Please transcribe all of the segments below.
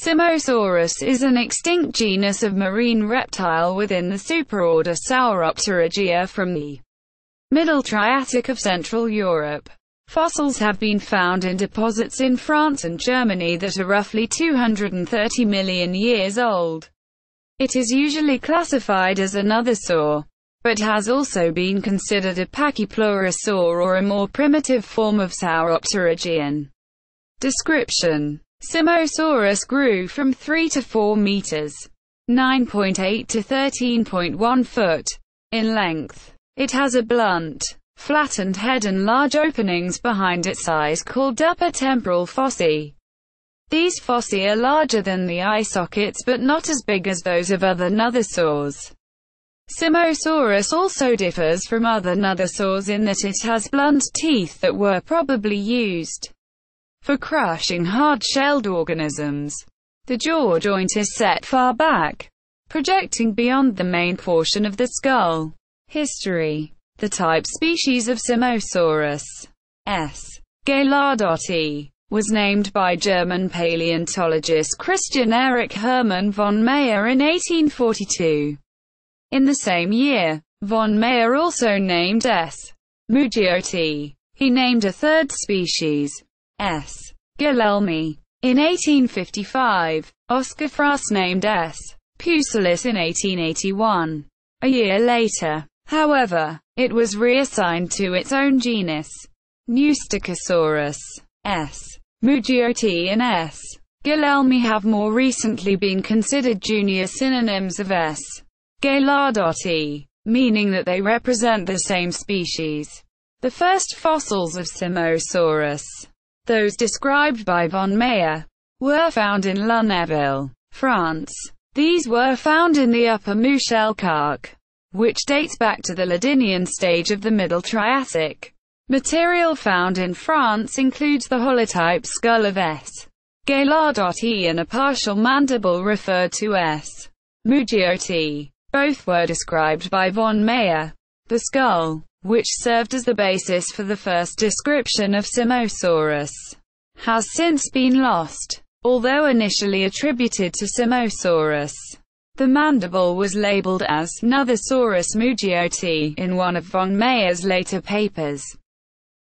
Simosaurus is an extinct genus of marine reptile within the superorder Sauropterygia from the Middle Triassic of Central Europe. Fossils have been found in deposits in France and Germany that are roughly 230 million years old. It is usually classified as a nothosaur, but has also been considered a pachypleurosaur or a more primitive form of sauropterygian. Description: Simosaurus grew from 3 to 4 meters, 9.8 to 13.1 foot, in length. It has a blunt, flattened head and large openings behind its eyes called upper temporal fossae. These fossae are larger than the eye sockets but not as big as those of other nothosaurs. Simosaurus also differs from other nothosaurs in that it has blunt teeth that were probably used for crushing hard-shelled organisms. The jaw joint is set far back, projecting beyond the main portion of the skull. History: the type species of Simosaurus, S. gaillardi, was named by German paleontologist Christian Erich Hermann von Meyer in 1842. In the same year, von Meyer also named S. mugioti. He named a third species, S. guilhelmi, in 1855. Oscar Frass named S. pucilis in 1881. A year later, however, it was reassigned to its own genus, Neustichosaurus. S. mugioti and S. guilhelmi have more recently been considered junior synonyms of S. gaillardi, meaning that they represent the same species. The first fossils of Simosaurus, those described by von Meyer, were found in Lunéville, France. These were found in the Upper Muschelkalk, which dates back to the Ladinian stage of the Middle Triassic. Material found in France includes the holotype skull of S. gaillardi and a partial mandible referred to S. mugioti. Both were described by von Meyer. The skull, which served as the basis for the first description of Simosaurus, has since been lost, although initially attributed to Simosaurus. The mandible was labeled as Nothosaurus mugioti in one of von Meyer's later papers.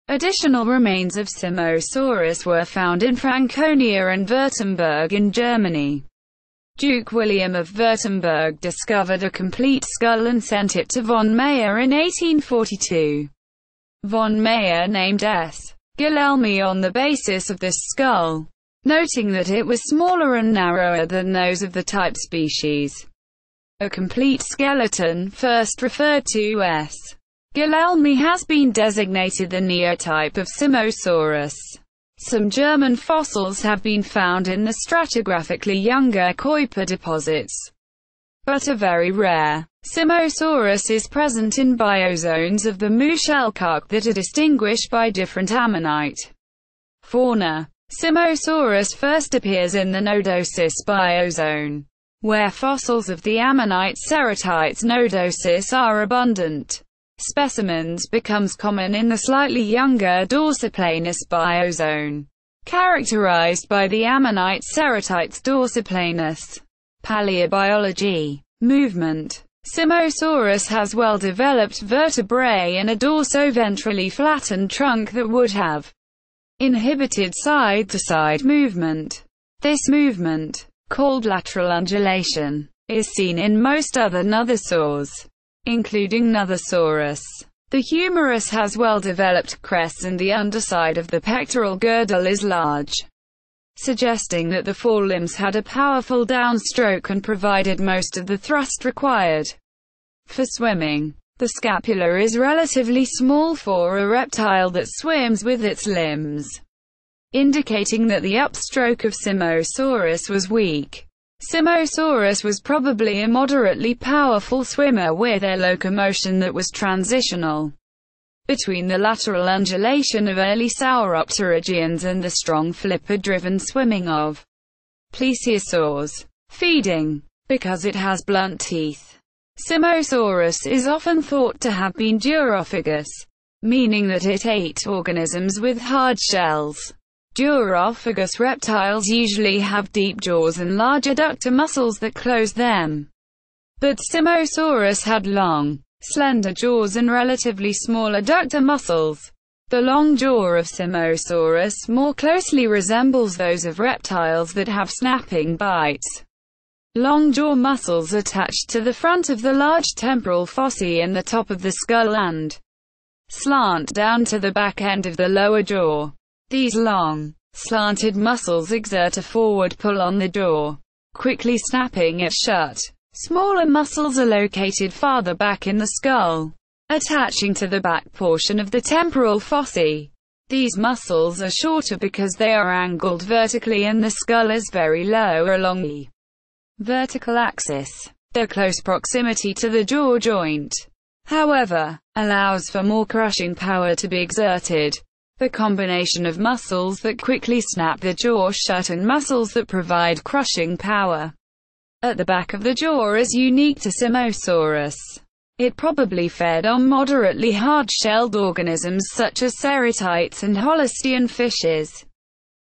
Additional remains of Simosaurus were found in Franconia and Württemberg in Germany. Duke William of Württemberg discovered a complete skull and sent it to von Meyer in 1842. Von Meyer named S. guilhelmi on the basis of this skull, noting that it was smaller and narrower than those of the type species. A complete skeleton, first referred to S. guilhelmi, has been designated the neotype of Simosaurus. Some German fossils have been found in the stratigraphically younger Kuiper deposits, but are very rare. Simosaurus is present in biozones of the Muschelkalk that are distinguished by different ammonite fauna. Simosaurus first appears in the Nodosis biozone, where fossils of the ammonite ceratites Nodosis are abundant. Specimens becomes common in the slightly younger dorsiplanus biozone, characterized by the ammonite ceratites dorsiplanus. Paleobiology. Movement. Simosaurus has well-developed vertebrae and a dorso-ventrally flattened trunk that would have inhibited side-to-side movement. This movement, called lateral undulation, is seen in most other nothosaurs, including Nothosaurus. The humerus has well-developed crests and the underside of the pectoral girdle is large, suggesting that the forelimbs had a powerful downstroke and provided most of the thrust required for swimming. The scapula is relatively small for a reptile that swims with its limbs, indicating that the upstroke of Simosaurus was weak. Simosaurus was probably a moderately powerful swimmer with a locomotion that was transitional between the lateral undulation of early sauropterygians and the strong flipper-driven swimming of plesiosaurs. Feeding. Because it has blunt teeth, Simosaurus is often thought to have been durophagous, meaning that it ate organisms with hard shells. Durophagous reptiles usually have deep jaws and large adductor muscles that close them. But Simosaurus had long, slender jaws and relatively small adductor muscles. The long jaw of Simosaurus more closely resembles those of reptiles that have snapping bites. Long jaw muscles attached to the front of the large temporal fossae in the top of the skull and slant down to the back end of the lower jaw. These long, slanted muscles exert a forward pull on the jaw, quickly snapping it shut. Smaller muscles are located farther back in the skull, attaching to the back portion of the temporal fossae. These muscles are shorter because they are angled vertically and the skull is very low along the vertical axis. Their close proximity to the jaw joint, however, allows for more crushing power to be exerted. The combination of muscles that quickly snap the jaw shut and muscles that provide crushing power at the back of the jaw is unique to Simosaurus. It probably fed on moderately hard-shelled organisms such as ceratites and Holocene fishes.